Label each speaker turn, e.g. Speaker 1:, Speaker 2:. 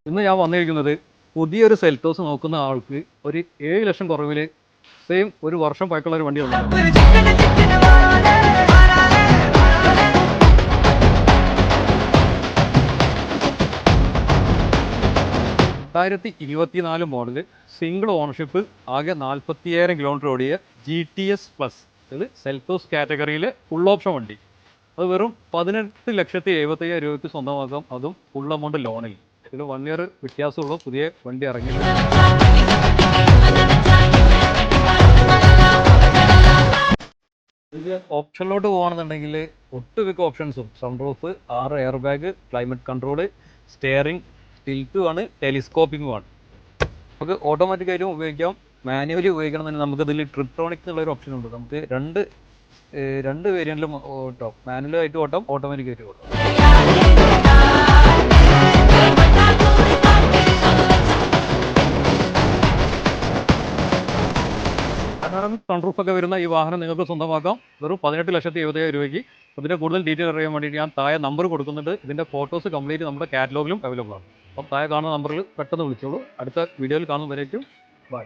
Speaker 1: ഇന്ന് ഞാൻ വന്നിരിക്കുന്നത് പുതിയൊരു സെൽറ്റോസ് നോക്കുന്ന ആൾക്ക് ഒരു 7 ലക്ഷം കുറവിൽ സെയിം ഒരു വർഷം പഴക്കമുള്ള ഒരു വണ്ടിയുണ്ട്. 2024 മോഡല് സിംഗിൾ ഓണർഷിപ്പ് ആകെ 40,000 കിലോമീറ്റർ ഓടിയ GTS പ്ലസ്. ഇത് സെൽറ്റോസ് കാറ്റഗറിയിൽ ഫുൾ ഓപ്ഷൻ വണ്ടി. അത് വെറും 18,75,000 രൂപയ്ക്ക് സ്വന്തമാക്കാം, അതും ഫുൾ എമൗണ്ട് ലോണിൽ. ഇതിൽ 1 ഇയർ വ്യത്യാസമുള്ള പുതിയ വണ്ടി ഇറങ്ങിയിട്ടുണ്ട്. ഇത് ഓപ്ഷനിലോട്ട് പോകുകയാണെന്നുണ്ടെങ്കിൽ ഒട്ടുമിക്ക ഓപ്ഷൻസും sunroof, 6 air bag, climate control, steering, ടിൽറ്റുമാണ്, ടെലിസ്കോപ്പിങ്ങുമാണ്. നമുക്ക് ഓട്ടോമാറ്റിക്കായിട്ടും ഉപയോഗിക്കാം, മാനുവലി ഉപയോഗിക്കണമെന്നുണ്ടെങ്കിൽ നമുക്കതിൽ ട്രിപ്ട്രോണിക് എന്നുള്ളൊരു ഓപ്ഷൻ ഉണ്ട്. നമുക്ക് രണ്ട് വേരിയൻറ്റിലും ഓട്ടാം, മാനുവലായിട്ട് ഓട്ടാം, ഓട്ടോമാറ്റിക്കായിട്ട് ഓട്ടാം. സൺറൂഫൊക്കെ വരുന്ന ഈ വാഹനം നിങ്ങൾക്ക് സ്വന്തമാക്കാം വെറും 18,70,000 രൂപയ്ക്ക്. അതിൻ്റെ കൂടുതൽ ഡീറ്റെയിൽ അറിയാൻ വേണ്ടിയിട്ട് ഞാൻ താഴെ നമ്പർ കൊടുക്കുന്നുണ്ട്. ഇതിൻ്റെ ഫോട്ടോസ് കംപ്ലീറ്റ് നമ്മുടെ കാറ്റലോഗിലും അവൈലബിൾ ആണ്. അപ്പം താഴെ കാണുന്ന നമ്പറിൽ പെട്ടെന്ന് വിളിച്ചോളൂ. അടുത്ത വീഡിയോയിൽ കാണുന്നവരേക്കും ബൈ.